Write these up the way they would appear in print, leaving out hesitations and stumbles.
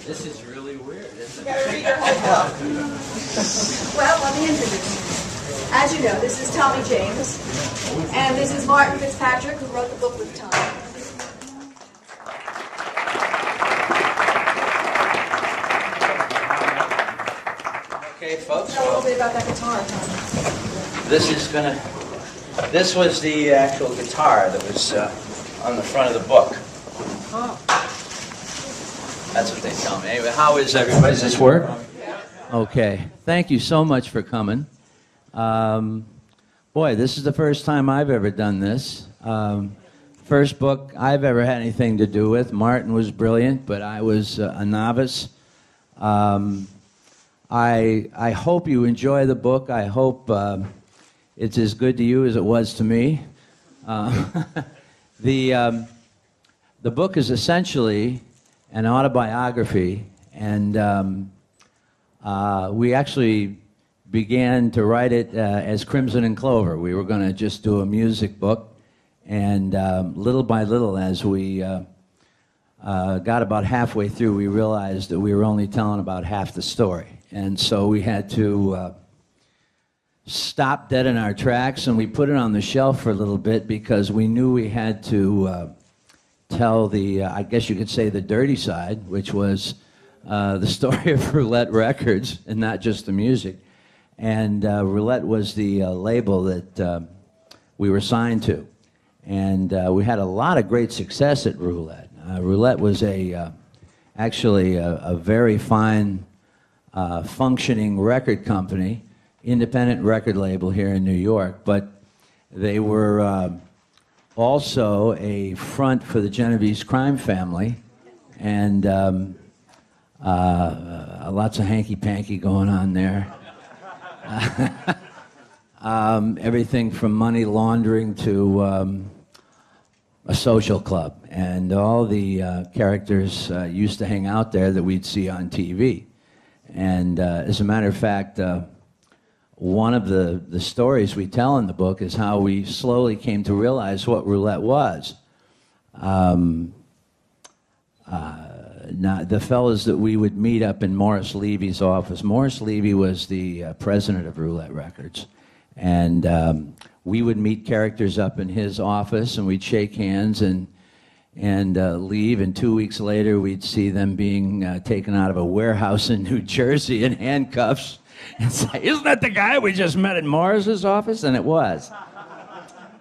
This is really weird, isn't You it? gotta read your whole book. Well, let me introduce you. As you know, this is Tommy James, and this is Martin Fitzpatrick, who wrote the book with Tommy. Okay, folks. Tell a little bit about that guitar, Tommy. This was the actual guitar that was on the front of the book. Oh. That's what they tell me. Anyway, how is everybody? Does this work? Okay. Thank you so much for coming. Boy, this is the first time I've ever done this. First book I've ever had anything to do with. Martin was brilliant, but I was a novice. I hope you enjoy the book. I hope it's as good to you as it was to me. The book is essentially an autobiography, and we actually began to write it as Crimson and Clover. We were going to just do a music book, and little by little, as we got about halfway through, we realized that we were only telling about half the story. And so we had to stop dead in our tracks, and we put it on the shelf for a little bit because we knew we had to tell the, I guess you could say, the dirty side, which was the story of Roulette Records, and not just the music. And Roulette was the label that we were signed to. And we had a lot of great success at Roulette. Roulette was actually a very fine functioning record company, independent record label here in New York, but they were also a front for the Genovese crime family, and lots of hanky-panky going on there. Everything from money laundering to a social club, and all the characters used to hang out there that we'd see on TV. And as a matter of fact, one of the stories we tell in the book is how we slowly came to realize what Roulette was. Now, the fellas that we would meet up in Morris Levy's office, Morris Levy was the president of Roulette Records, and we would meet characters up in his office, and we'd shake hands and leave, and 2 weeks later we'd see them being taken out of a warehouse in New Jersey in handcuffs and say, "Isn't that the guy we just met in Morris's office?" And it was.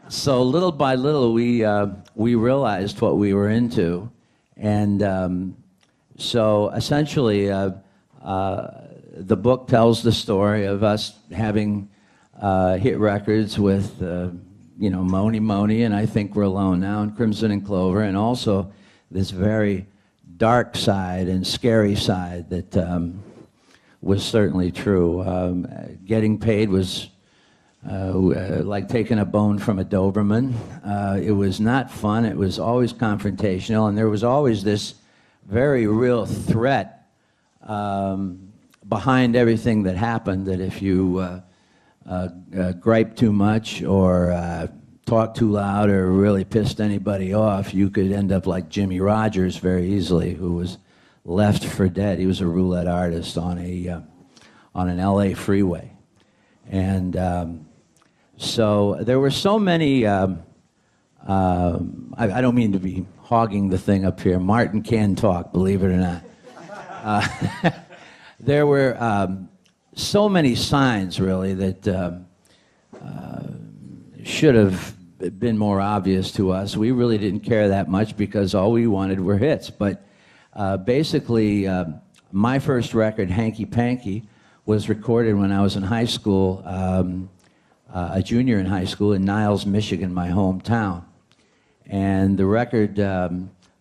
So little by little we realized what we were into, and so essentially the book tells the story of us having hit records with Mony Mony, and I Think We're Alone Now, and Crimson and Clover, and also this very dark side and scary side that was certainly true. Getting paid was like taking a bone from a Doberman. It was not fun. It was always confrontational, and there was always this very real threat behind everything that happened, that if you gripe too much or talk too loud or really pissed anybody off, you could end up like Jimmy Rogers very easily, who was left for dead. He was a roulette artist on an LA freeway. And so there were so many, I don't mean to be hogging the thing up here. Martin can talk, believe it or not. There were so many signs, really, that should have been more obvious to us. We really didn't care that much because all we wanted were hits. But basically, my first record, Hanky Panky, was recorded when I was in high school, a junior in high school in Niles, Michigan, my hometown. And the record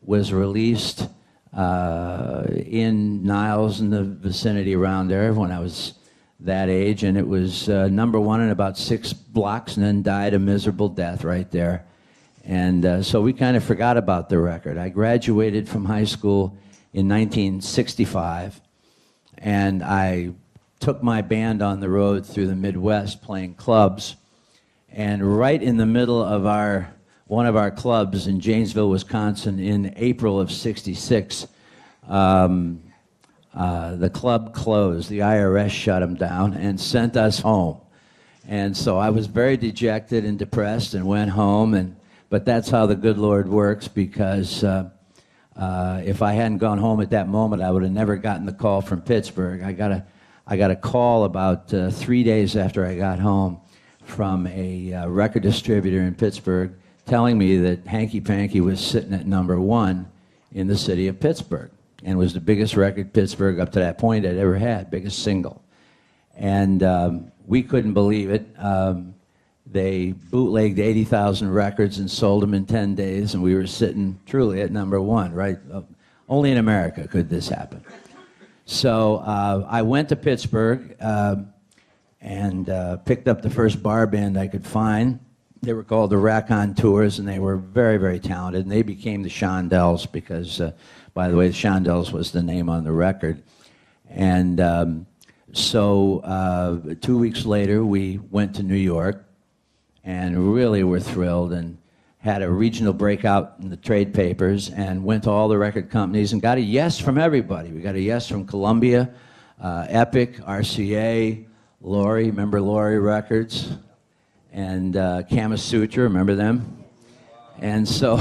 was released in Niles and the vicinity around there when I was that age, and it was number one in about 6 blocks and then died a miserable death right there. And so we kind of forgot about the record. I graduated from high school in 1965, and I took my band on the road through the Midwest playing clubs. And right in the middle of one of our clubs in Janesville, Wisconsin, in April of '66, the club closed. The IRS shut them down and sent us home. And so I was very dejected and depressed and went home. But that's how the good Lord works, because if I hadn't gone home at that moment, I would have never gotten the call from Pittsburgh. I got a call about 3 days after I got home from a record distributor in Pittsburgh telling me that Hanky Panky was sitting at #1 in the city of Pittsburgh and was the biggest record Pittsburgh up to that point had ever had, biggest single. And we couldn't believe it. They bootlegged 80,000 records and sold them in 10 days, and we were sitting truly at #1, right? Only in America could this happen. So I went to Pittsburgh and picked up the first bar band I could find. They were called the Raconteurs, and they were very, very talented. And they became the Shondells because, by the way, the Shondells was the name on the record. And so 2 weeks later, we went to New York and really were thrilled and had a regional breakout in the trade papers and went to all the record companies and got a yes from everybody. We got a yes from Columbia, Epic, RCA, Lorry, remember Lorry Records, and Kama Sutra, remember them? And so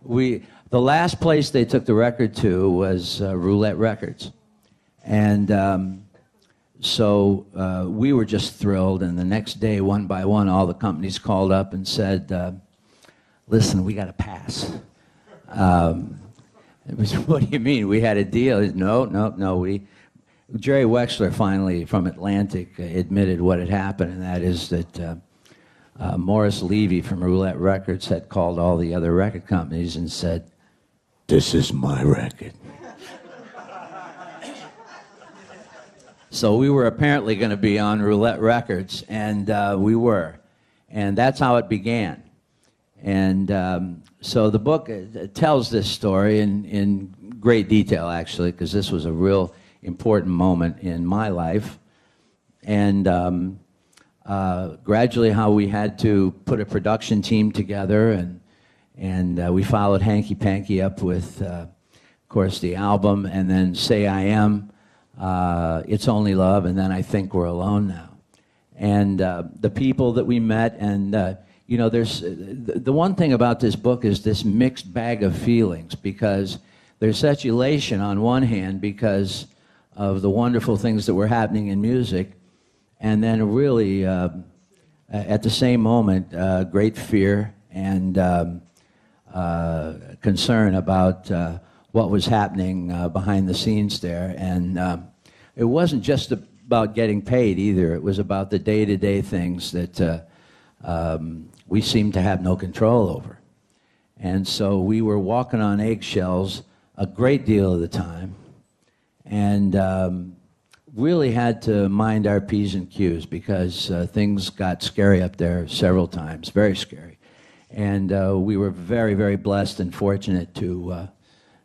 the last place they took the record to was Roulette Records. And so we were just thrilled, and the next day, one by one, all the companies called up and said, listen, we got to pass. It was, what do you mean? We had a deal. No. Jerry Wexler finally, from Atlantic, admitted what had happened, and that is that Morris Levy from Roulette Records had called all the other record companies and said, this is my record. So we were apparently going to be on Roulette Records, and we were. And that's how it began. And so the book tells this story in great detail, actually, because this was a real important moment in my life. And gradually how we had to put a production team together, and we followed Hanky Panky up with, of course, the album, and then Say I Am, It's Only Love, and then I Think We're Alone Now. And the people that we met, and you know, there's the one thing about this book is this mixed bag of feelings, because there's such elation on one hand because of the wonderful things that were happening in music, and then really at the same moment great fear and concern about what was happening behind the scenes there. And it wasn't just about getting paid either. It was about the day-to-day things that we seemed to have no control over. And so we were walking on eggshells a great deal of the time, and really had to mind our P's and Q's, because things got scary up there several times, very scary. And we were very, very blessed and fortunate to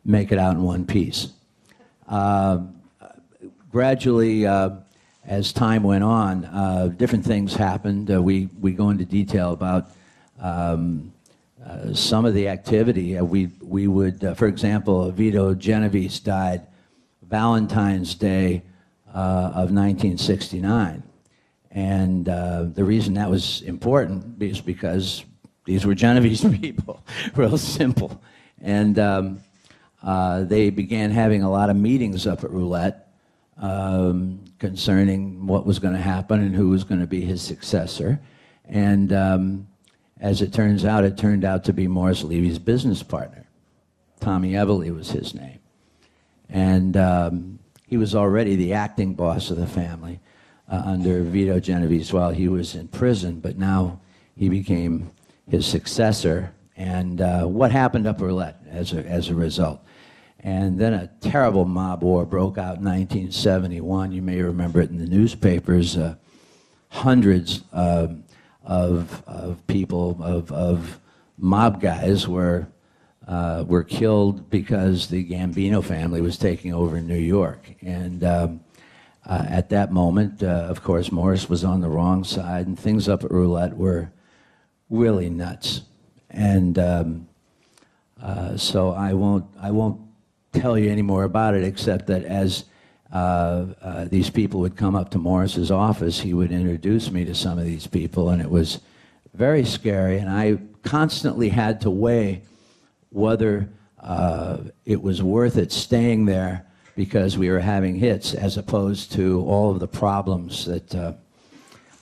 make it out in one piece. Gradually, as time went on, different things happened. We go into detail about some of the activity. We would, for example, Vito Genovese died Valentine's Day of 1969. And the reason that was important is because these were Genovese people, real simple. And they began having a lot of meetings up at Roulette concerning what was going to happen and who was going to be his successor. And as it turns out, it turned out to be Morris Levy's business partner. Tommy Everly was his name. And he was already the acting boss of the family under Vito Genovese while he was in prison, but now he became his successor. And what happened up at Roulette as a result? And then a terrible mob war broke out in 1971. You may remember it in the newspapers. Hundreds of people, of mob guys were killed because the Gambino family was taking over New York. And at that moment, of course, Morris was on the wrong side, and things up at Roulette were really nuts. And so I won't tell you any more about it, except that as these people would come up to Morris's office, he would introduce me to some of these people, and it was very scary. And I constantly had to weigh whether it was worth it staying there because we were having hits, as opposed to all of the problems that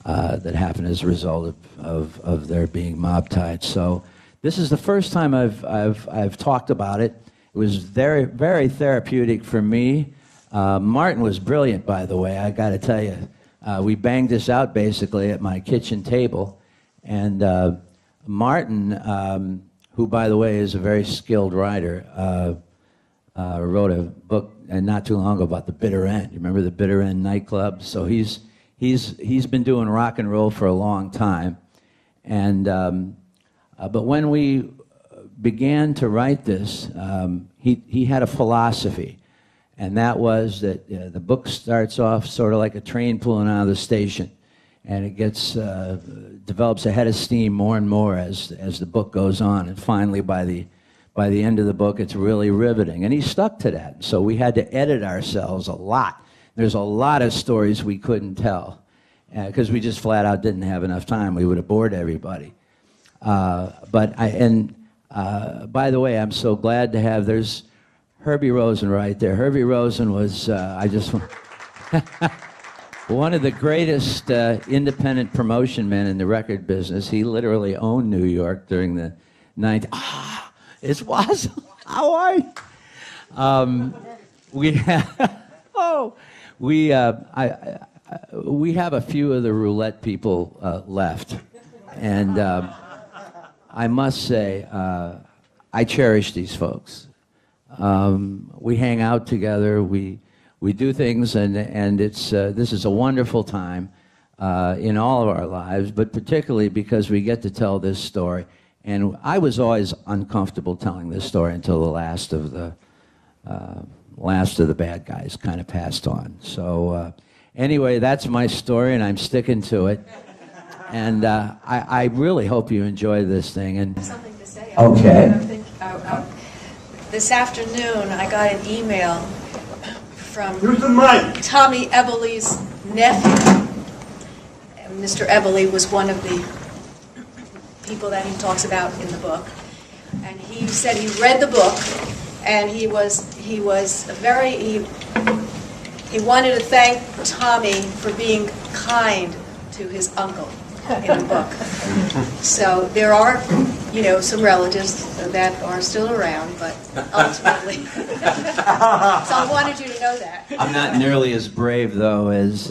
that happened as a result of there being mob ties. So this is the first time I've talked about it. It was very, very therapeutic for me. Martin was brilliant, by the way. I got to tell you, we banged this out basically at my kitchen table, and Martin, who, by the way, is a very skilled writer, wrote a book and not too long ago about the Bitter End. You remember the Bitter End nightclub? So he's been doing rock and roll for a long time, and but when we began to write this, he had a philosophy, and that was that the book starts off sort of like a train pulling out of the station, and it gets develops a head of steam more and more as the book goes on, and finally by the end of the book it's really riveting. And he stuck to that, so we had to edit ourselves a lot. There's a lot of stories we couldn't tell because we just flat out didn't have enough time. We would have bored everybody. By the way, I'm so glad to have, there's Herbie Rosen right there. Herbie Rosen was, one of the greatest independent promotion men in the record business. He literally owned New York during the 90s. It's Wazzle. How are you? We have a few of the roulette people left, and I must say, I cherish these folks. We hang out together, we do things, and it's this is a wonderful time in all of our lives, but particularly because we get to tell this story. And I was always uncomfortable telling this story until the last of the bad guys kind of passed on. So anyway, that's my story, and I'm sticking to it. And I really hope you enjoy this thing. And Something to say. Okay. This afternoon, I got an email from Here's the mic. Tommy Eberle's nephew. Mr. Eberle was one of the people that he talks about in the book, and he said he read the book, and he wanted to thank Tommy for being kind to his uncle in the book. So there are, some relatives that are still around, but ultimately, so I wanted you to know that. I'm not nearly as brave, though, as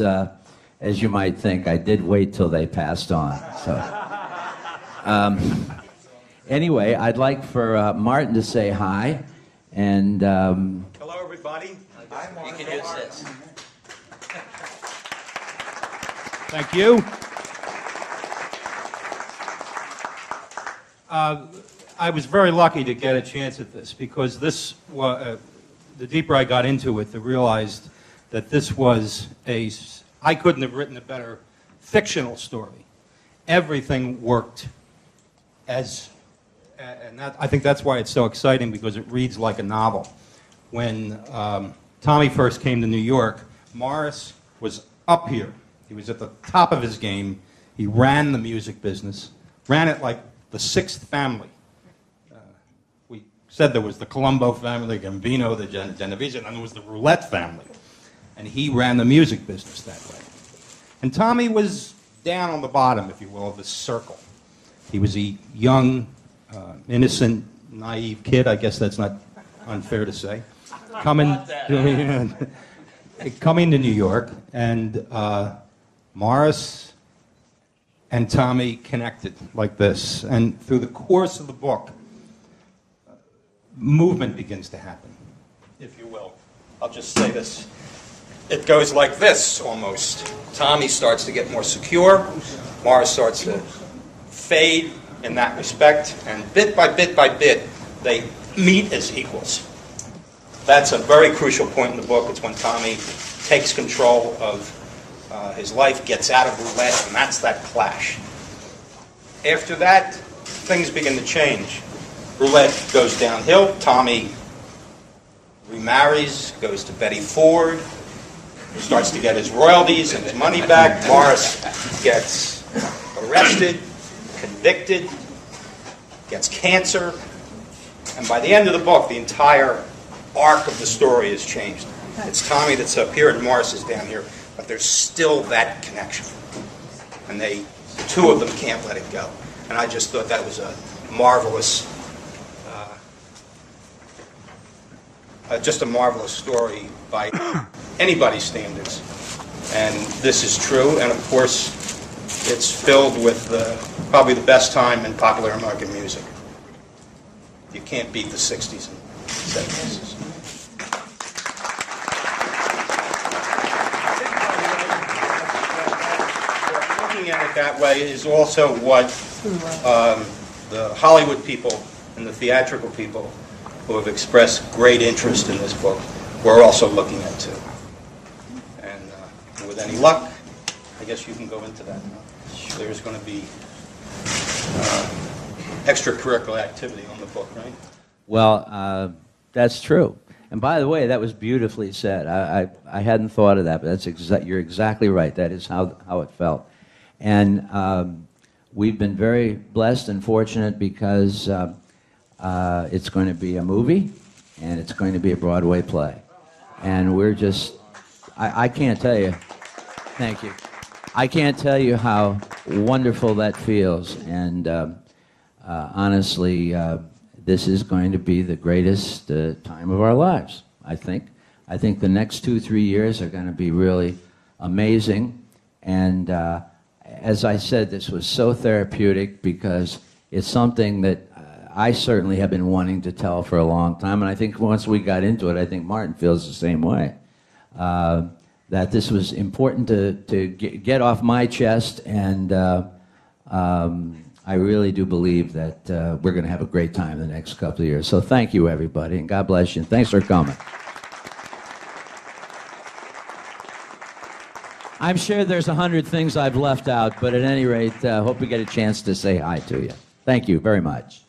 you might think. I did wait till they passed on. So, anyway, I'd like for Martin to say hi, and Hello, everybody. you can use this. Thank you. I was very lucky to get a chance at this because this was, the deeper I got into it, the realized that this was I couldn't have written a better fictional story. Everything worked I think that's why it's so exciting, because it reads like a novel. When Tommy first came to New York, Morris was up here. He was at the top of his game. He ran the music business, ran it like the sixth family. We said there was the Colombo family, the Gambino, the Genovese, and then there was the Roulette family. And he ran the music business that way. And Tommy was down on the bottom, if you will, of this circle. He was a young, innocent, naive kid. I guess that's not unfair to say. Coming to New York, and Morris and Tommy connected like this. And through the course of the book, movement begins to happen, if you will. I'll just say this. It goes like this, almost. Tommy starts to get more secure. Morris starts to fade in that respect. And bit by bit by bit, they meet as equals. That's a very crucial point in the book. It's when Tommy takes control of his life, gets out of roulette, and that's that clash. After that, things begin to change. Roulette goes downhill. Tommy remarries, goes to Betty Ford. starts to get his royalties and his money back. Morris gets arrested, convicted, gets cancer, and by the end of the book, the entire arc of the story is changed. It's Tommy that's up here and Morris is down here, but there's still that connection. And the two of them can't let it go. And I just thought that was a marvelous, just a marvelous story by anybody's standards. And this is true, and of course, it's filled with probably the best time in popular American music. You can't beat the 60s and 70s. Looking at it that way is also what the Hollywood people and the theatrical people who have expressed great interest in this book we're also looking at too. And with any luck, I guess you can go into that now. There's going to be extracurricular activity on the book, right? Well, that's true. And by the way, that was beautifully said. I hadn't thought of that, but you're exactly right. That is how it felt. And we've been very blessed and fortunate because it's going to be a movie and it's going to be a Broadway play. And we're just, I can't tell you, thank you. I can't tell you how wonderful that feels. And honestly, this is going to be the greatest time of our lives, I think. I think the next 2-3 years are going to be really amazing. And as I said, this was so therapeutic because it's something that I certainly have been wanting to tell for a long time. And I think once we got into it, I think Martin feels the same way. That this was important to get off my chest, and I really do believe that we're going to have a great time the next couple of years. So thank you, everybody, and God bless you, and thanks for coming. I'm sure there's 100 things I've left out, but at any rate, hope we get a chance to say hi to you. Thank you very much.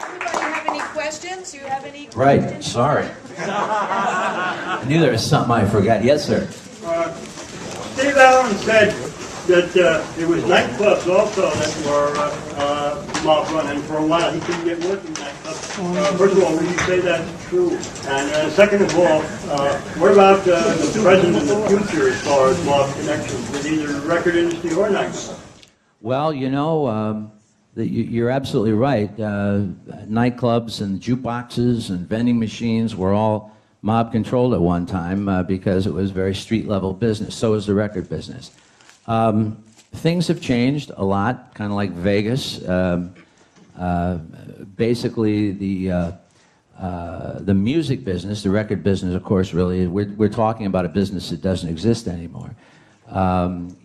Anybody have any questions? Do you have any questions? Right, sorry. I knew there was something I forgot. Yes, sir. Steve Allen said that there was nightclubs also that were mob running for a while. He couldn't get work in nightclubs. First of all, would you say that's true? And second of all, what about the present and the future as far as mob connections with either the record industry or nightclubs? Well, you know, you're absolutely right. Nightclubs and jukeboxes and vending machines were all mob controlled at one time because it was very street level business. So is the record business. Things have changed a lot, kind of like Vegas. Basically, the music business, the record business, of course, really, we're talking about a business that doesn't exist anymore.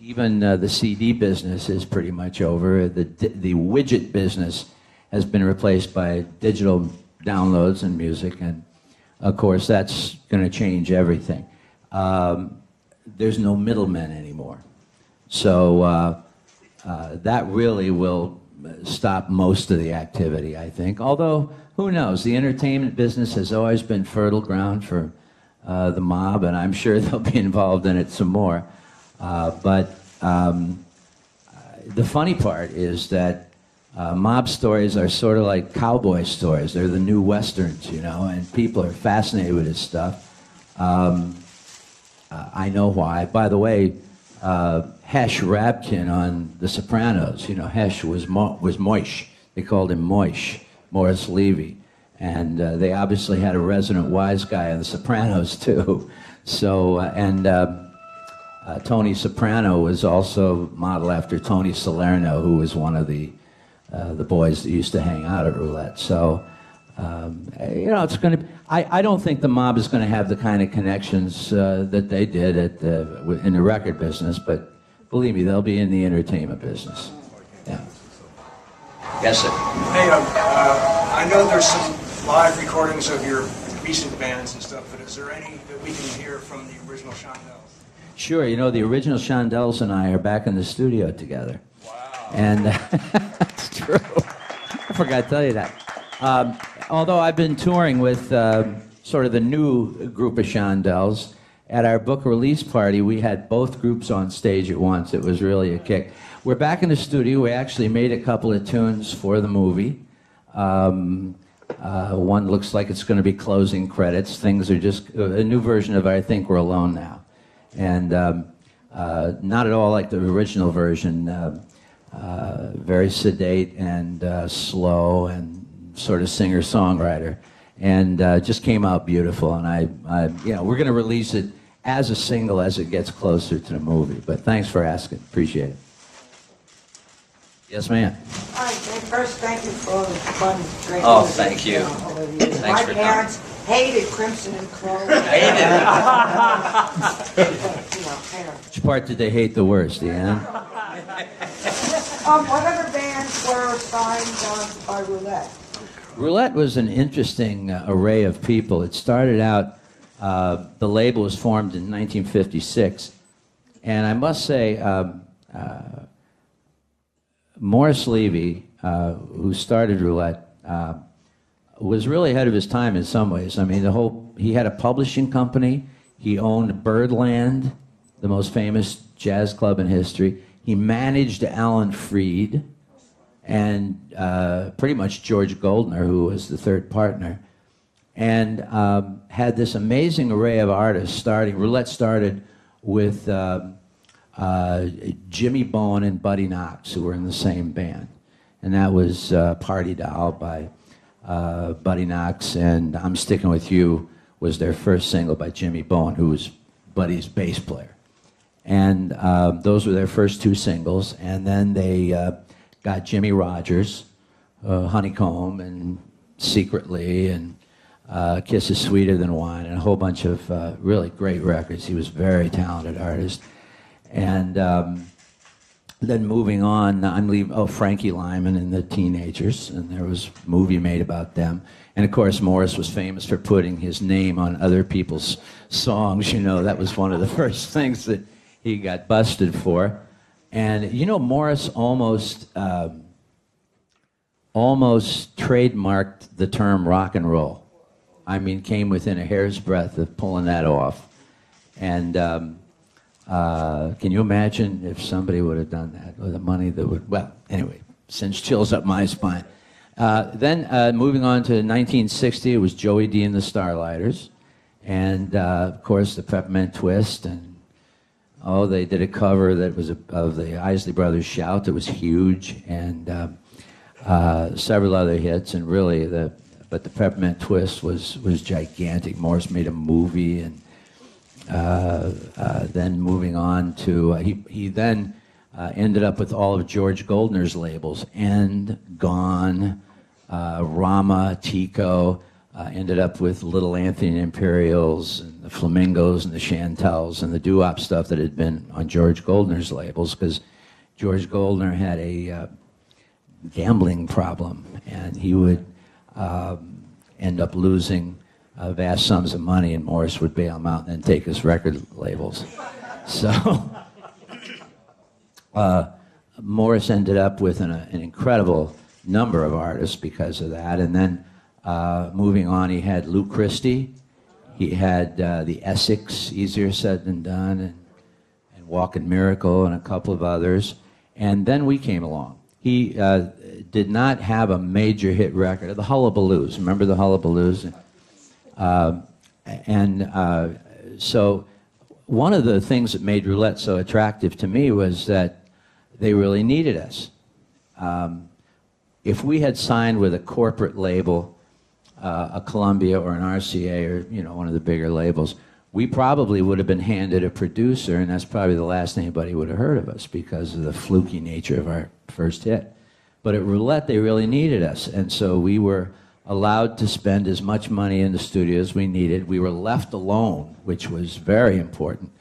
Even the CD business is pretty much over. The widget business has been replaced by digital downloads and music, and of course, that's going to change everything. There's no middlemen anymore. So that really will stop most of the activity, I think. Although, who knows? The entertainment business has always been fertile ground for the mob, and I'm sure they'll be involved in it some more. But the funny part is that mob stories are sort of like cowboy stories. They're the new westerns, you know, and people are fascinated with this stuff. I know why. By the way, Hesh Rabkin on The Sopranos, you know, Hesh was Moish. They called him Moish, Morris Levy. And they obviously had a resident wise guy on The Sopranos, too. So, Tony Soprano was also modeled after Tony Salerno, who was one of the boys that used to hang out at Roulette. So, you know, it's going to. I don't think the mob is going to have the kind of connections that they did in the record business, but believe me, they'll be in the entertainment business. Yeah. Yes, sir. Hey, I know there's some live recordings of your recent bands and stuff, but is there any that we can hear from the original Shondells? Sure. You know, the original Shondells and I are back in the studio together. Wow. And that's true. I forgot to tell you that. Although I've been touring with sort of the new group of Shondells. At our book release party, we had both groups on stage at once. It was really a kick. We're back in the studio. We actually made a couple of tunes for the movie. One looks like it's going to be closing credits. Things are just a new version of I Think We're Alone Now. And not at all like the original version. Very sedate and slow and sort of singer-songwriter. And just came out beautiful. And we're going to release it as a single as it gets closer to the movie. But thanks for asking. Appreciate it. Yes, ma'am. All right, first, thank you for all the fun, great Oh, music, thank you. Over the years. Thanks My for parents hated Crimson and Crow. Hated it. Parents. Which part did they hate the worst, the end? Whatever bands were signed by Roulette. Roulette was an interesting array of people. It started out, the label was formed in 1956, and I must say, Morris Levy, who started Roulette, was really ahead of his time in some ways. I mean, he had a publishing company. He owned Birdland, the most famous jazz club in history. He managed Alan Freed and pretty much George Goldner, who was the third partner, and had this amazing array of artists starting. Roulette started with Jimmy Bowen and Buddy Knox, who were in the same band. And that was Party Doll by Buddy Knox, and I'm Sticking With You was their first single by Jimmy Bowen, who was Buddy's bass player. And those were their first two singles. And then they got Jimmy Rogers, Honeycomb, and Secretly, and Kiss Is Sweeter Than Wine, and a whole bunch of really great records. He was a very talented artist. And then moving on, I'm leaving, Frankie Lyman and the Teenagers, and there was a movie made about them. And of course, Morris was famous for putting his name on other people's songs. You know, that was one of the first things that he got busted for. And you know, Morris almost trademarked the term rock and roll. I mean, came within a hair's breadth of pulling that off. And can you imagine if somebody would have done that with the money that would, well, anyway, sends chills up my spine. Then moving on to 1960, it was Joey D and the Starlighters. And of course, the Peppermint Twist. And they did a cover that was of the Isley Brothers Shout that was huge. And several other hits. And really, but the Peppermint Twist was gigantic. Morris made a movie, and then moving on to, he then ended up with all of George Goldner's labels, End, Gone, Rama, Tico, ended up with Little Anthony and Imperials, and the Flamingos, and the Chantels, and the doo-wop stuff that had been on George Goldner's labels, because George Goldner had a gambling problem, and he would end up losing vast sums of money, and Morris would bail him out and then take his record labels. So Morris ended up with an incredible number of artists because of that. And then moving on, he had Lou Christie, he had the Essex, Easier Said Than Done, and Walkin' Miracle, and a couple of others. And then we came along. He did not have a major hit record. The Hullabaloos, remember the Hullabaloos? So one of the things that made Roulette so attractive to me was that they really needed us. If we had signed with a corporate label, a Columbia or an RCA, or one of the bigger labels, we probably would have been handed a producer, and that's probably the last anybody would have heard of us because of the fluky nature of our first hit. But at Roulette, they really needed us, and so we were allowed to spend as much money in the studio as we needed. We were left alone, which was very important,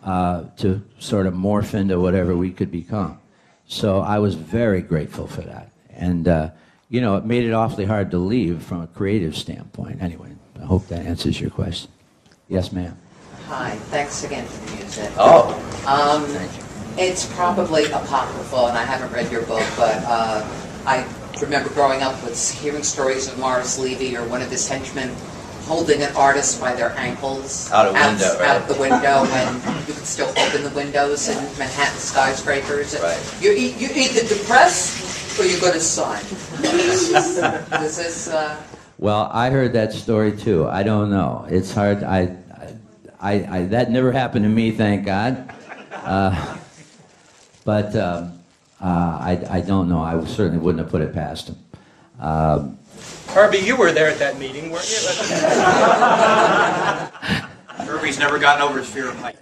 to sort of morph into whatever we could become. So I was very grateful for that. And, it made it awfully hard to leave from a creative standpoint. Anyway, I hope that answers your question. Yes, ma'am. Hi, thanks again for the music. Oh, Thank you. It's probably apocryphal, and I haven't read your book, but I remember growing up with hearing stories of Morris Levy or one of his henchmen holding an artist by their ankles Out a window, right? out the window when you can still open the windows in Manhattan skyscrapers. Right. You either depressed or you go to sign. This is. Well, I heard that story too. I don't know. It's hard. I that never happened to me, thank God. But I don't know. I certainly wouldn't have put it past him. Herbie, you were there at that meeting, weren't you? Herbie's never gotten over his fear of heights.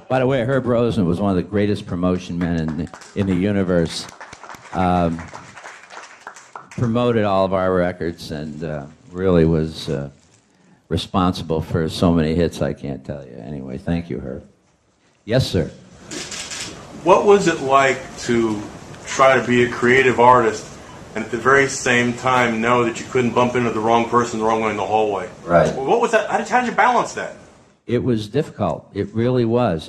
By the way, Herb Rosen was one of the greatest promotion men in the universe. Promoted all of our records and really was responsible for so many hits I can't tell you. Anyway, thank you, Herb. Yes, sir. What was it like to try to be a creative artist and at the very same time know that you couldn't bump into the wrong person the wrong way in the hallway? Right. Well, what was that? How did you balance that? It was difficult. It really was.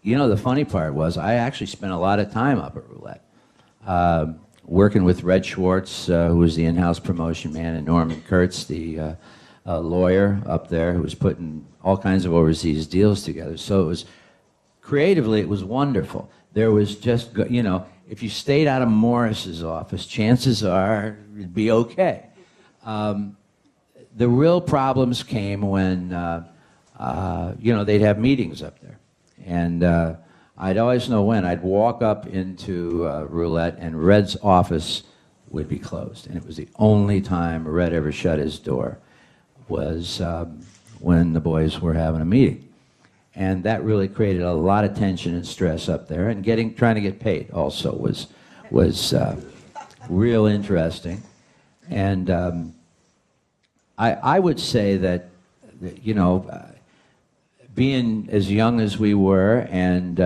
You know, the funny part was I actually spent a lot of time up at Roulette, working with Red Schwartz, who was the in-house promotion man, and Norman Kurtz, the lawyer up there, who was putting all kinds of overseas deals together. So it was, creatively, it was wonderful. There was just, you know, if you stayed out of Morris's office, chances are it'd be okay. The real problems came when, you know, they'd have meetings up there. And I'd always know when. I'd walk up into Roulette, and Red's office would be closed. And it was the only time Red ever shut his door was when the boys were having a meeting. And that really created a lot of tension and stress up there. And trying to get paid also was real interesting. And I would say that, you know, being as young as we were and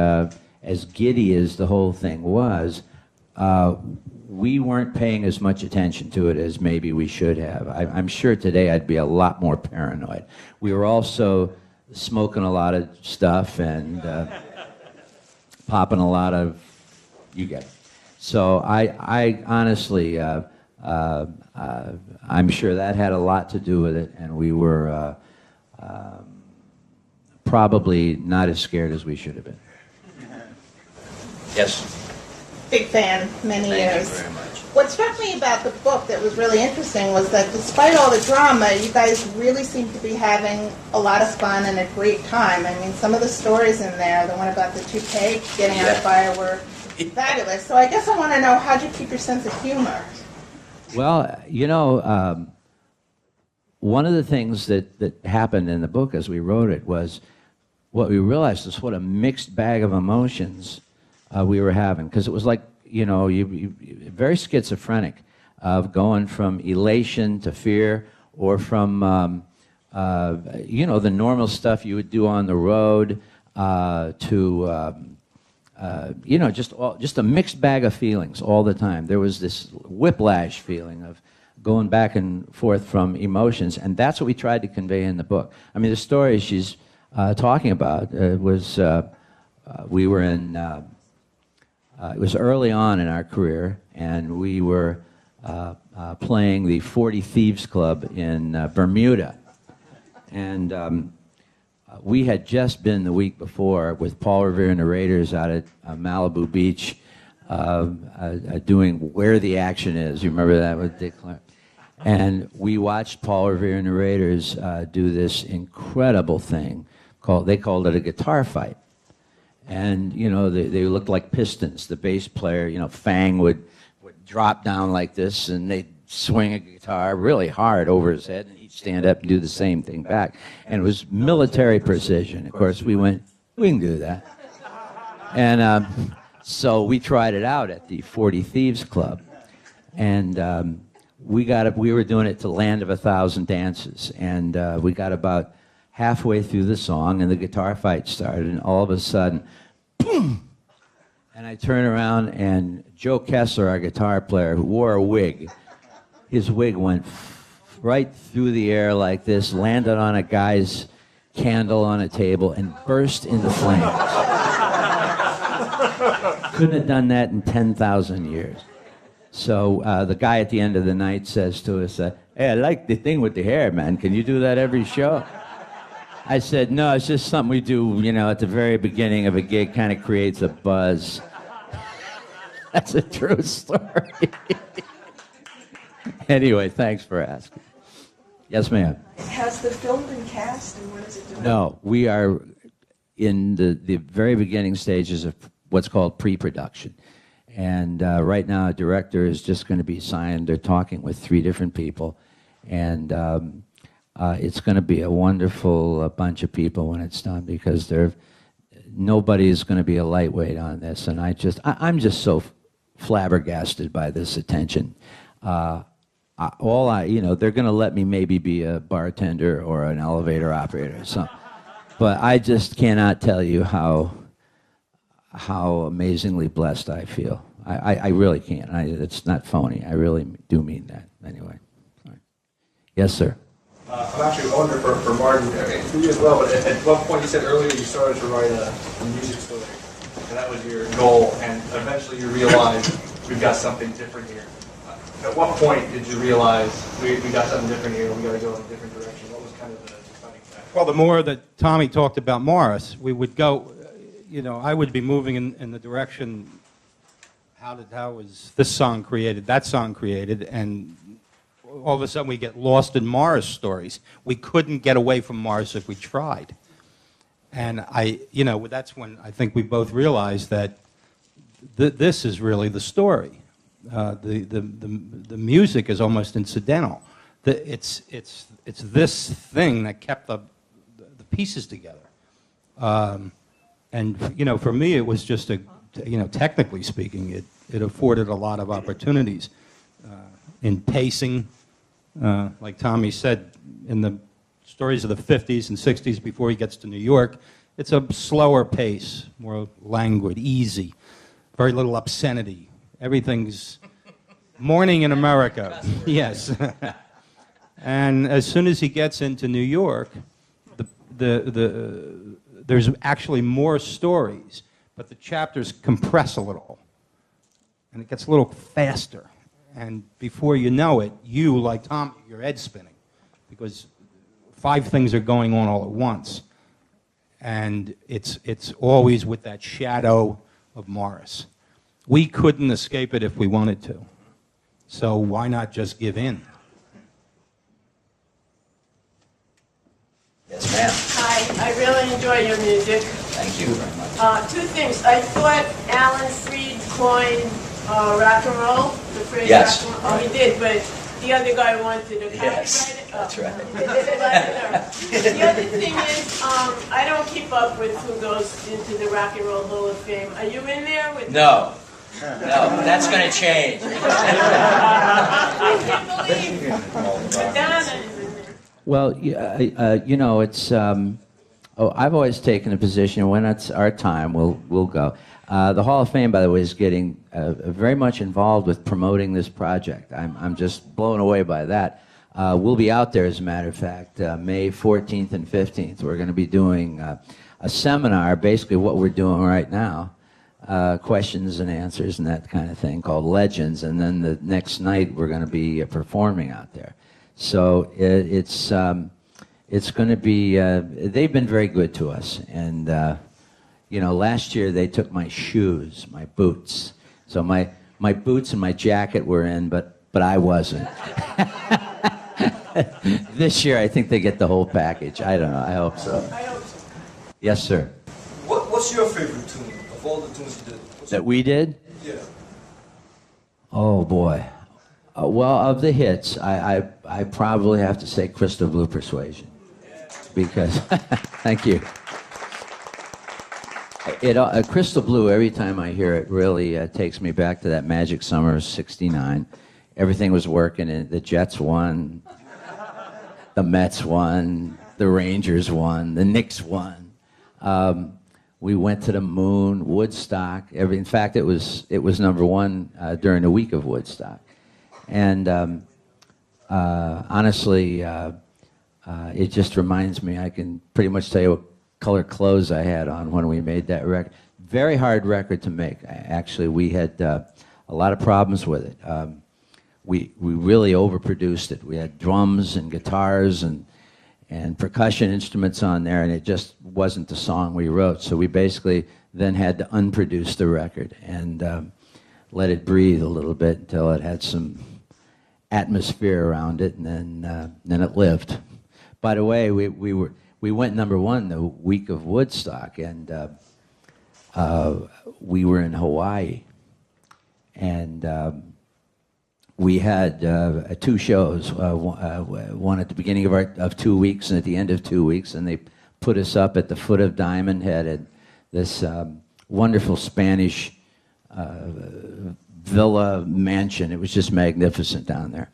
as giddy as the whole thing was, we weren't paying as much attention to it as maybe we should have. I'm sure today I'd be a lot more paranoid. We were also smoking a lot of stuff and popping a lot of, you get it. So I honestly, I'm sure that had a lot to do with it, and we were probably not as scared as we should have been. Yes. Big fan, many years. Thank you very much. What struck me about the book that was really interesting was that despite all the drama, you guys really seem to be having a lot of fun and a great time. I mean, some of the stories in there, the one about the two pigs getting on fire, were fabulous. So I guess I want to know, how'd you keep your sense of humor? Well, you know, one of the things that happened in the book as we wrote it was what we realized is what a mixed bag of emotions we were having. Because it was like, you know, very schizophrenic of going from elation to fear, or from, you know, the normal stuff you would do on the road to, you know, just a mixed bag of feelings all the time. There was this whiplash feeling of going back and forth from emotions, and that's what we tried to convey in the book. I mean, the story she's talking about was, we were in, it was early on in our career, and we were playing the 40 Thieves Club in Bermuda. And we had just been the week before with Paul Revere and the Raiders out at Malibu Beach doing Where the Action Is. You remember that with Dick Clark? And we watched Paul Revere and the Raiders do this incredible thing. They called it a guitar fight. And, you know, they looked like pistons. The bass player, you know, Fang would drop down like this, and they'd swing a guitar really hard over his head, and he'd stand up and do the same thing back. And it was military precision. Of course, we went, we can do that. And so we tried it out at the 40 Thieves Club. And we were doing it to Land of a Thousand Dances. And we got about halfway through the song, and the guitar fight started, and all of a sudden, boom! And I turn around, and Joe Kessler, our guitar player, who wore a wig, his wig went right through the air like this, landed on a guy's candle on a table, and burst into flames. Couldn't have done that in 10,000 years. So the guy at the end of the night says to us, "Hey, I like the thing with the hair, man. Can you do that every show?" I said, "No, it's just something we do, at the very beginning of a gig, kind of creates a buzz." That's a true story. Anyway, thanks for asking. Yes, ma'am. Has the film been cast, and what is it doing? No, we are in the very beginning stages of what's called pre-production. And right now, a director is just going to be signed. They're talking with 3 different people. And it's going to be a wonderful bunch of people when it's done, because nobody is going to be a lightweight on this. And I'm just so flabbergasted by this attention. They're going to let me maybe be a bartender or an elevator operator or something. But I just cannot tell you how amazingly blessed I feel. I really can't. It's not phony. I really do mean that. Anyway. Sorry. Yes, sir. I'm actually wondering for Martin, for you as well, but at one point you said earlier you started to write a music story, and that was your goal, and eventually you realized we've got something different here. At what point did you realize we got something different here, we got to go in a different direction? What was kind of the deciding factor? Well, the more that Tommy talked about Morris, we would go, I would be moving in the direction, how was this song created, that song created, and all of a sudden we get lost in Morris stories. We couldn't get away from Morris if we tried. And that's when I think we both realized that this is really the story. The music is almost incidental. It's this thing that kept the pieces together. And for me, it was just technically speaking, it afforded a lot of opportunities in pacing. Like Tommy said, in the stories of the 50s and 60s before he gets to New York, it's a slower pace, more languid, easy, very little obscenity. Everything's morning in America. Yes. And as soon as he gets into New York, there's actually more stories, but the chapters compress a little, and it gets a little faster. And before you know it, like Tom, your head's spinning, because 5 things are going on all at once. And it's always with that shadow of Morris. We couldn't escape it if we wanted to. So why not just give in? Yes, ma'am. Hi, I really enjoy your music. Thank you very much. 2 things. I thought Alan Freed coined rock and roll, the phrase Yes. rock and roll. Oh, he did, but the other guy wanted to copyright Yes, it. that's right. The other thing is, I don't keep up with who goes into the Rock and Roll Hall of Fame. Are you in there with? No, that's going to change. I can't believe Madonna is in there. Well, it's. I've always taken a position when it's our time, we'll go. The Hall of Fame, by the way, is getting very much involved with promoting this project. I'm just blown away by that. We'll be out there, as a matter of fact, May 14th and 15th. We're going to be doing a seminar, basically what we're doing right now, questions and answers and that kind of thing, called Legends. And then the next night, we're going to be performing out there. So it's going to be. They've been very good to us, and last year they took my shoes, my boots. So my boots and my jacket were in, but I wasn't. This year, I think they get the whole package. I don't know. I hope so. I hope so. Yes, sir. What's your favorite tune of all the tunes you did? That we did? Yeah. Oh boy. Well, of the hits, I probably have to say Crystal Blue Persuasion, because thank you. Crystal Blue, every time I hear it, really takes me back to that magic summer of '69. Everything was working, and the Jets won, the Mets won, the Rangers won, the Knicks won. We went to the moon, Woodstock. In fact, it was #1 during the week of Woodstock. And honestly, it just reminds me, I can pretty much tell you what color clothes I had on when we made that record. Very hard record to make. Actually, we had a lot of problems with it. We really overproduced it. We had drums and guitars and percussion instruments on there, and it just wasn't the song we wrote. So we basically then had to unproduce the record and let it breathe a little bit until it had some atmosphere around it, and then it lived. By the way, we went #1 the week of Woodstock, and we were in Hawaii, and we had 2 shows, one at the beginning of 2 weeks and at the end of 2 weeks, and they put us up at the foot of Diamond Head at this wonderful Spanish villa mansion. It was just magnificent down there.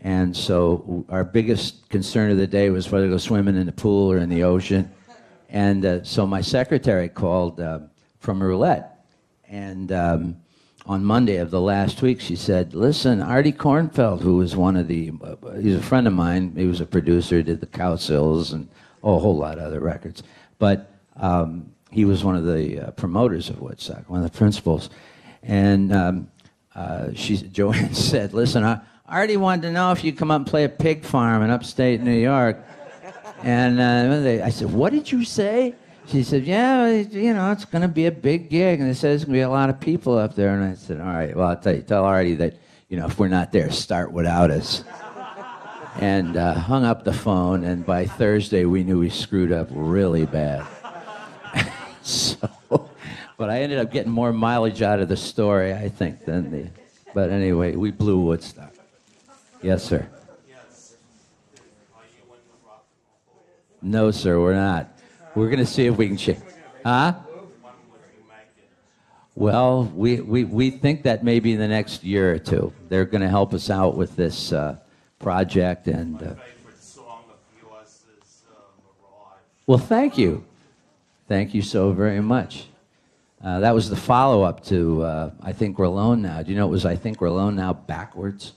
And so our biggest concern of the day was whether to go swimming in the pool or in the ocean. And so my secretary called from Roulette, and on Monday of the last week, she said, listen, Artie Kornfeld, who was he's a friend of mine, he was a producer, did the Cowsills and a whole lot of other records. But he was one of the promoters of Woodstock, one of the principals. And Joanne said, listen, Artie wanted to know if you'd come up and play a pig farm in upstate New York. And I said, what did you say? She said, yeah, it's going to be a big gig, and it says there's going to be a lot of people up there. And I said, all right, well, tell Artie that, if we're not there, start without us. And hung up the phone, and by Thursday, we knew we screwed up really bad. But I ended up getting more mileage out of the story, I think, but anyway, we blew Woodstock. Yes, sir. No, sir, we're not. We're going to see if we can change. Huh? Well, we think that maybe in the next year or two. They're going to help us out with this project. And my favorite song of yours is Mirage. Well, thank you. Thank you so very much. That was the follow-up to I Think We're Alone Now. Do you know it was I Think We're Alone Now backwards?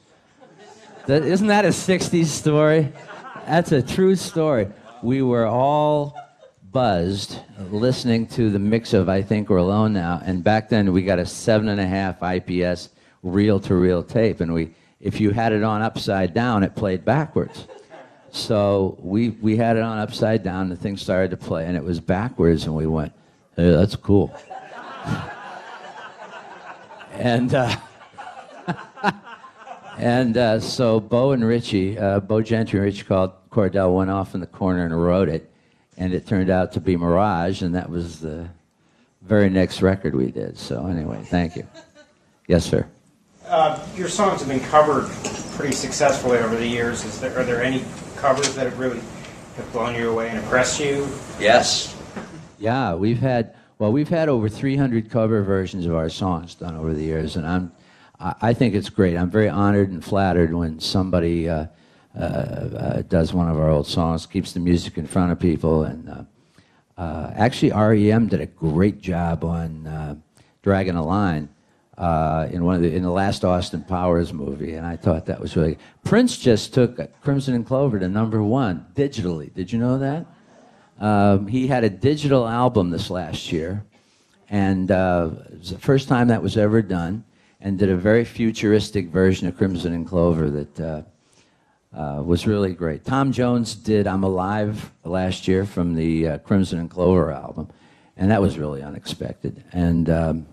Isn't that a 60s story? That's a true story. We were all buzzed listening to the mix of I Think We're Alone Now, and back then we got a 7.5 IPS reel-to-reel tape, and if you had it on upside down, it played backwards. So we had it on upside down, the thing started to play, and it was backwards, and we went, hey, that's cool. And so Bo and Richie, Bo Gentry and Richie Cordell went off in the corner and wrote it, and it turned out to be Mirage, and that was the very next record we did. So anyway, thank you. Yes, sir. Your songs have been covered pretty successfully over the years. Are there any covers that have really blown you away and impressed you? Yes. Yeah, we've had over 300 cover versions of our songs done over the years, and I think it's great. I'm very honored and flattered when somebody does one of our old songs, keeps the music in front of people. And actually, REM did a great job on Dragging a Line in the last Austin Powers movie, and I thought that was really. Prince just took Crimson and Clover to #1 digitally. Did you know that? He had a digital album this last year, and it was the first time that was ever done, and did a very futuristic version of Crimson and Clover that was really great. Tom Jones did I'm Alive last year from the Crimson and Clover album, and that was really unexpected. And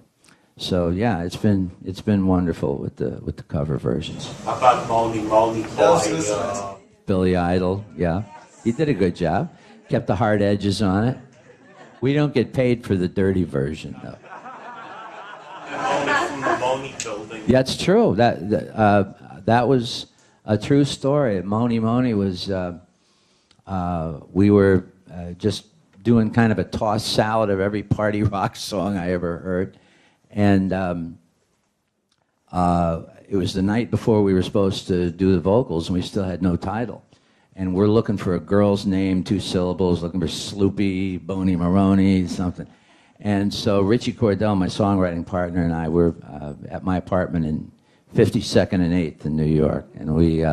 so yeah, it's been wonderful with the cover versions. How about Moni by Billy Idol? Yeah, he did a good job. Kept the hard edges on it. We don't get paid for the dirty version though. From the Moni building. That's true. That was a true story. Moni was, we were just doing kind of a tossed salad of every party rock song I ever heard. And it was the night before we were supposed to do the vocals, and we still had no title. And we're looking for a girl's name, 2 syllables, looking for Sloopy, Boney Maroney, something. And so Richie Cordell, my songwriting partner, and I were at my apartment in 52nd and 8th in New York. And we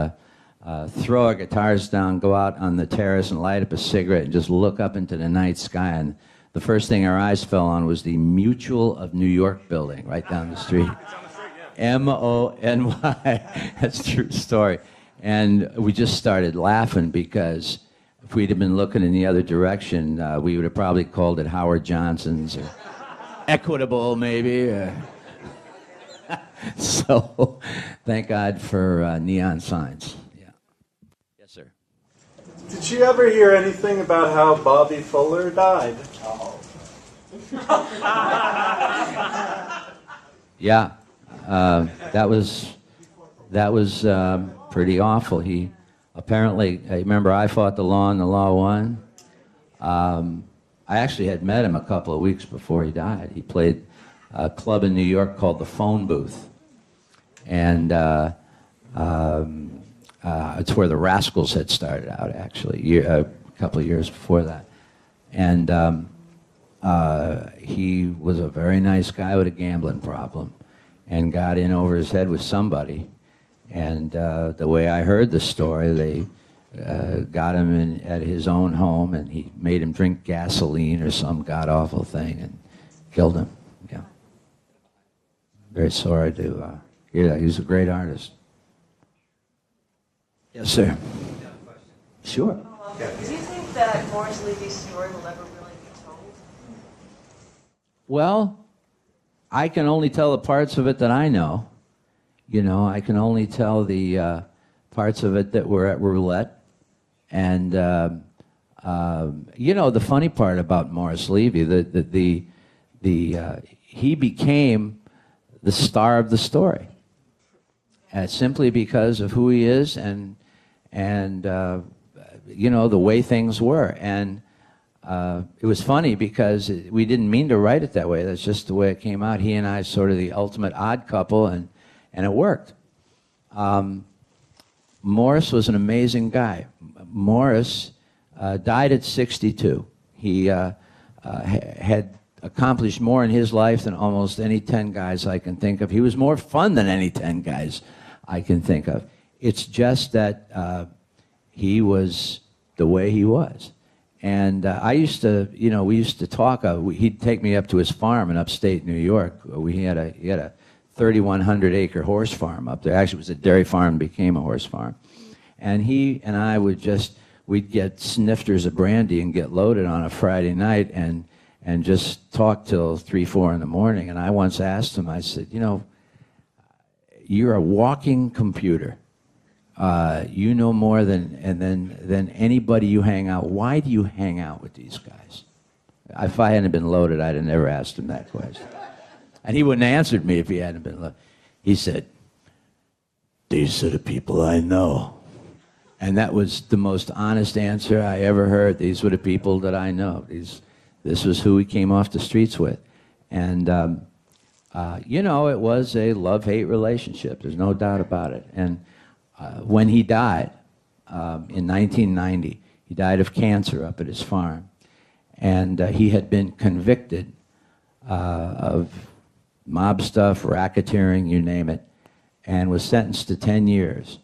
throw our guitars down, go out on the terrace and light up a cigarette and just look up into the night sky. And the first thing our eyes fell on was the Mutual of New York building right down the street. Mony. That's a true story. And we just started laughing because if we'd have been looking in the other direction, we would have probably called it Howard Johnson's or Equitable, maybe. So, thank God for neon signs. Yeah. Yes, sir. Did you ever hear anything about how Bobby Fuller died? Yeah, that was pretty awful. He apparently, remember, I fought the law and the law won. I actually had met him a couple of weeks before he died. He played a club in New York called the Phone Booth, and it's where the Rascals had started out, actually, a couple of years before that. And he was a very nice guy with a gambling problem and got in over his head with somebody. And the way I heard the story, they got him at his own home, and he made him drink gasoline or some god-awful thing and killed him. Yeah. Very sorry to hear that. He was a great artist. Yes, sir. Sure. Do you think that Morris Levy's story will ever really be told? Well, I can only tell the parts of it that I know. You know, I can only tell the parts of it that were at roulette. And, you know, the funny part about Morris Levy, he became the star of the story. Simply because of who he is and you know, the way things were. And it was funny because we didn't mean to write it that way. That's just the way it came out. He and I sort of the ultimate odd couple, and it worked. Morris was an amazing guy. Morris died at 62. He had accomplished more in his life than almost any 10 guys I can think of. He was more fun than any 10 guys I can think of. It's just that he was the way he was. And I used to, you know, we used to talk. He'd take me up to his farm in upstate New York. He had a 3,100-acre horse farm up there. Actually, it was a dairy farm, became a horse farm. And he and I we'd get snifters of brandy and get loaded on a Friday night and just talk till 3, 4 in the morning. And I once asked him, I said, you know, you're a walking computer. You know more than anybody you hang out. Why do you hang out with these guys? If I hadn't been loaded, I'd have never asked him that question. And he wouldn't have answered me if he hadn't been loaded. He said, these are the people I know. And that was the most honest answer I ever heard. These were the people that I know. This was who he came off the streets with. And, you know, it was a love-hate relationship. There's no doubt about it. And when he died in 1990, he died of cancer up at his farm. And he had been convicted of mob stuff, racketeering, you name it, and was sentenced to 10 years.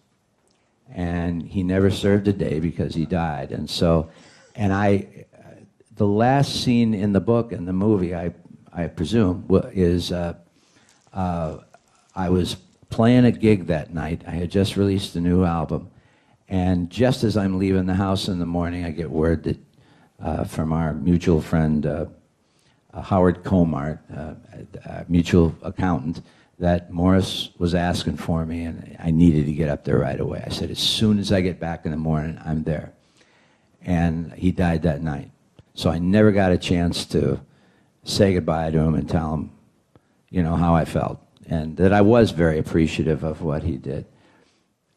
And he never served a day because he died. And so, the last scene in the book and the movie, I presume, is I was playing a gig that night. I had just released a new album. And just as I'm leaving the house in the morning, I get word that from our mutual friend, Howard Comart, a mutual accountant, that Morris was asking for me, and I needed to get up there right away. I said, as soon as I get back in the morning, I'm there. And he died that night. So I never got a chance to say goodbye to him and tell him, you know, how I felt, and that I was very appreciative of what he did.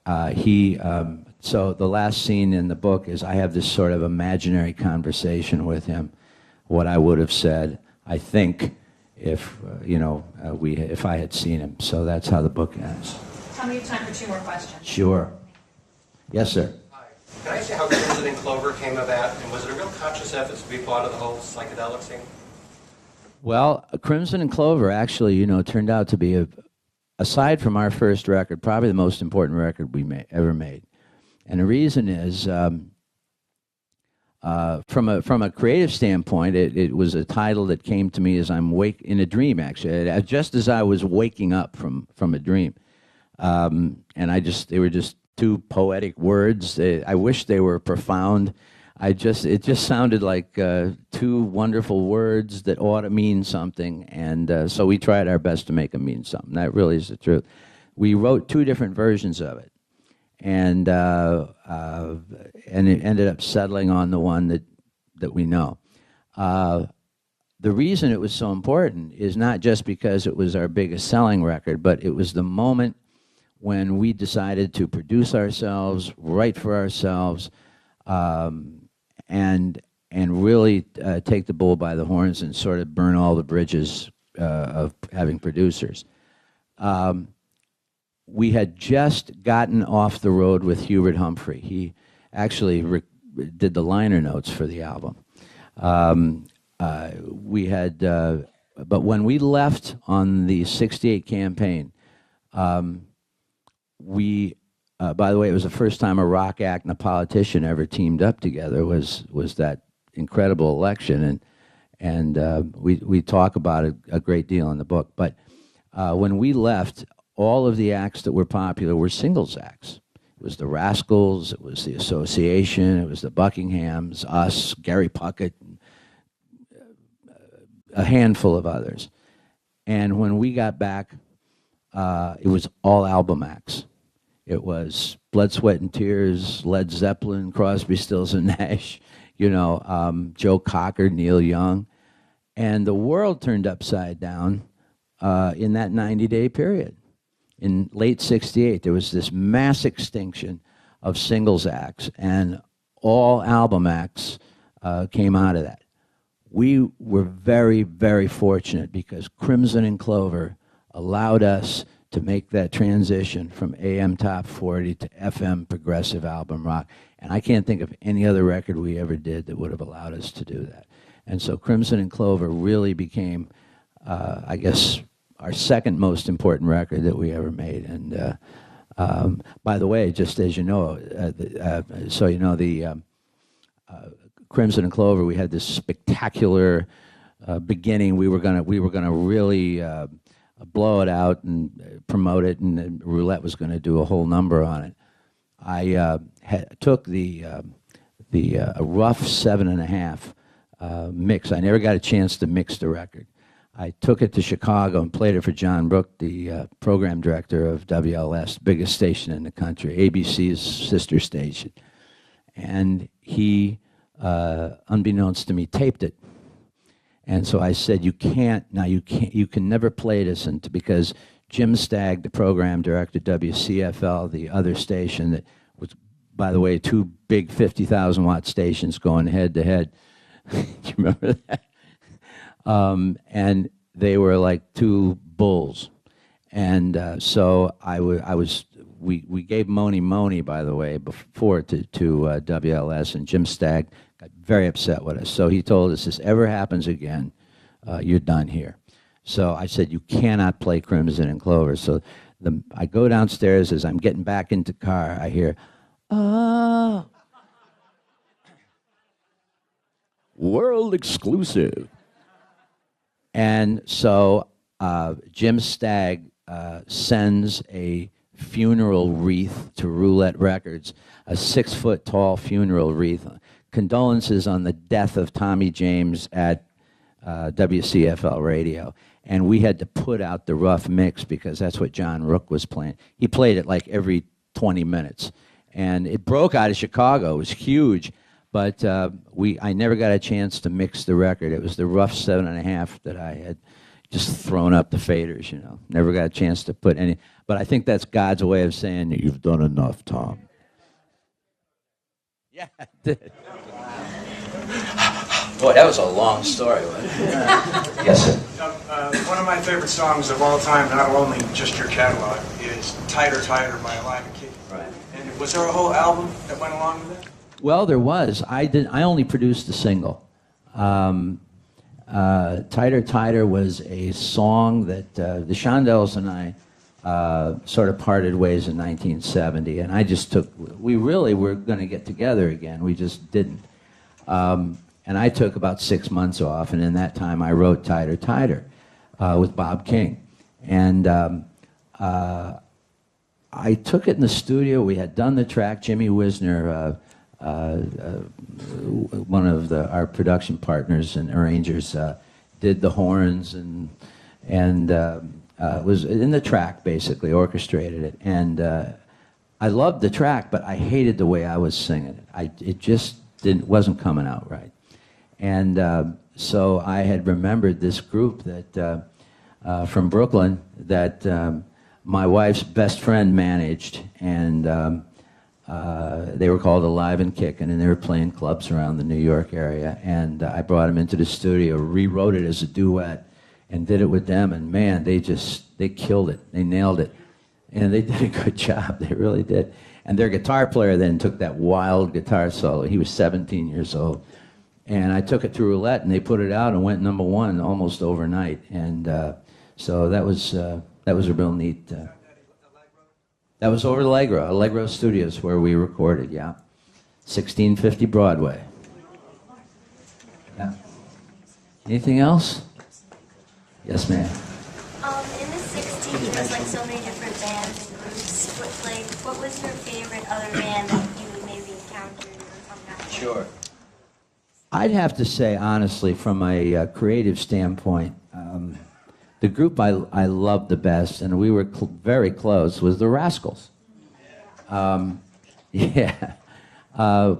So the last scene in the book is I have this sort of imaginary conversation with him, what I would have said, I think, if if I had seen him. So that's how the book ends. Tell me you have time for 2 more questions. Sure. Yes, sir. Hi. Can I say how Crimson and Clover came about, and was it a real conscious effort to be part of the whole psychedelic scene? Well, Crimson and Clover actually, you know, turned out to be, aside from our first record, probably the most important record we ever made. And the reason is from a creative standpoint, it was a title that came to me as I'm in a dream, actually, just as I was waking up from a dream, and they were just two poetic words. I wish they were profound. It just sounded like two wonderful words that ought to mean something, and so we tried our best to make them mean something. That really is the truth. We wrote two different versions of it, and it ended up settling on the one that we know. The reason it was so important is not just because it was our biggest selling record, but it was the moment when we decided to produce ourselves, write for ourselves, and really take the bull by the horns and sort of burn all the bridges of having producers. We had just gotten off the road with Hubert Humphrey. He actually did the liner notes for the album. But when we left on the '68 campaign, by the way, it was the first time a rock act and a politician ever teamed up together. Was that incredible election, and we talk about it a great deal in the book. But when we left, all of the acts that were popular were singles acts. It was the Rascals, it was the Association, it was the Buckinghams, us, Gary Puckett, a handful of others. And when we got back, it was all album acts. It was Blood, Sweat, and Tears, Led Zeppelin, Crosby, Stills, and Nash, Joe Cocker, Neil Young. And the world turned upside down in that 90-day period. In late '68, there was this mass extinction of singles acts, and all album acts came out of that. We were very, very fortunate because Crimson and Clover allowed us to make that transition from AM Top 40 to FM progressive album rock. And I can't think of any other record we ever did that would have allowed us to do that. And so Crimson and Clover really became, I guess, our second most important record that we ever made. And by the way, just as you know, Crimson and Clover, we had this spectacular beginning. We were gonna really blow it out and promote it, and Roulette was going to do a whole number on it. I took a rough 7.5 mix. I never got a chance to mix the record. I took it to Chicago and played it for John Brook, the program director of WLS, biggest station in the country, ABC's sister station. And he, unbeknownst to me, taped it. And so I said, you can never play this because Jim Stagg, the program director, WCFL, the other station that was, by the way, two big 50,000-watt stations going head to head. Do you remember that? And they were like two bulls. And so we gave Moni, by the way, before to WLS, and Jim Stagg got very upset with us. So he told us, this ever happens again, you're done here. So I said, you cannot play Crimson and Clover. So I go downstairs. As I'm getting back into the car, I hear, world exclusive. And so Jim Stagg sends a funeral wreath to Roulette Records, a 6-foot-tall funeral wreath. Condolences on the death of Tommy James at WCFL Radio. And we had to put out the rough mix because that's what John Rook was playing. He played it like every 20 minutes. And it broke out of Chicago. It was huge. But I never got a chance to mix the record. It was the rough 7.5 that I had just thrown up the faders, Never got a chance to put any. But I think that's God's way of saying, you've done enough, Tom. Yeah, I did. Boy, that was a long story. Yes, sir. One of my favorite songs of all time, not only just your catalog, is Tighter, Tighter by Alive and Kid. Right. And was there a whole album that went along with it? Well, there was. I only produced the single. Tighter, Tighter was a song that the Shondells and I sort of parted ways in 1970, and we really were going to get together again. We just didn't. And I took about 6 months off, and in that time I wrote Tighter, Tighter with Bob King. And I took it in the studio. We had done the track. Jimmy Wisner, one of our production partners and arrangers, did the horns and was in the track, basically, orchestrated it. And I loved the track, but I hated the way I was singing it. It just wasn't coming out right. And so I had remembered this group that from Brooklyn that my wife's best friend managed, and they were called Alive and Kickin', and they were playing clubs around the New York area. And I brought them into the studio, rewrote it as a duet, and did it with them. And man, they killed it. They nailed it, and they did a good job. They really did. And their guitar player then took that wild guitar solo. He was 17 years old. And I took it to Roulette, and they put it out and went #1 almost overnight. And so that was a real neat. That was over at Allegro Studios, where we recorded. Yeah, 1650 Broadway. Yeah. Anything else? Yes, ma'am. In the 60s, there's like so many different bands and groups. What was your favorite other band that you maybe encountered from that point? Sure. I'd have to say, honestly, from a creative standpoint, the group I loved the best, and we were very close, was the Rascals. Yeah.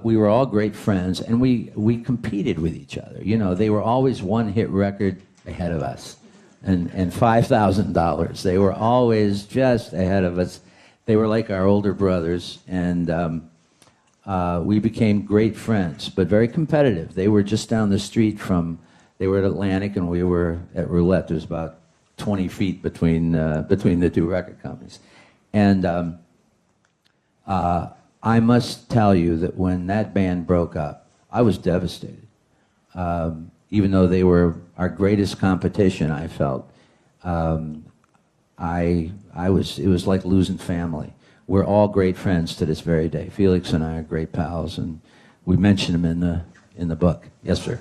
We were all great friends, and we competed with each other. You know, they were always one hit record ahead of us, and $5,000. They were always just ahead of us. They were like our older brothers, and we became great friends, but very competitive. They were just down the street they were at Atlantic, and we were at Roulette. There was about 20 feet between the two record companies. And I must tell you that when that band broke up, I was devastated. Even though they were our greatest competition, I felt, it was like losing family. We're all great friends to this very day. Felix and I are great pals, and we mention them in the book. Yes, sir.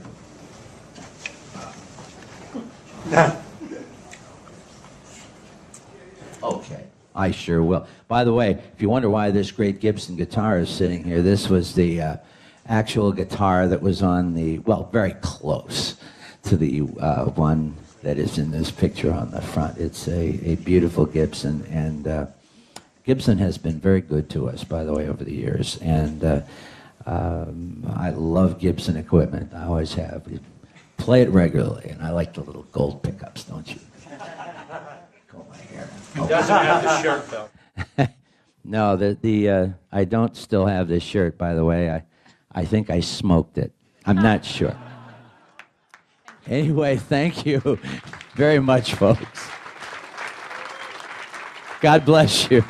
Okay, I sure will. By the way, if you wonder why this great Gibson guitar is sitting here, this was the actual guitar that was on very close to the one that is in this picture on the front. It's a beautiful Gibson, and Gibson has been very good to us, by the way, over the years. And I love Gibson equipment. I always have. We play it regularly, and I like the little gold pickups, don't you? Comb my hair. He doesn't have the shirt, though. No, I don't still have this shirt, by the way. I think I smoked it. I'm not sure. Anyway, thank you very much, folks. God bless you.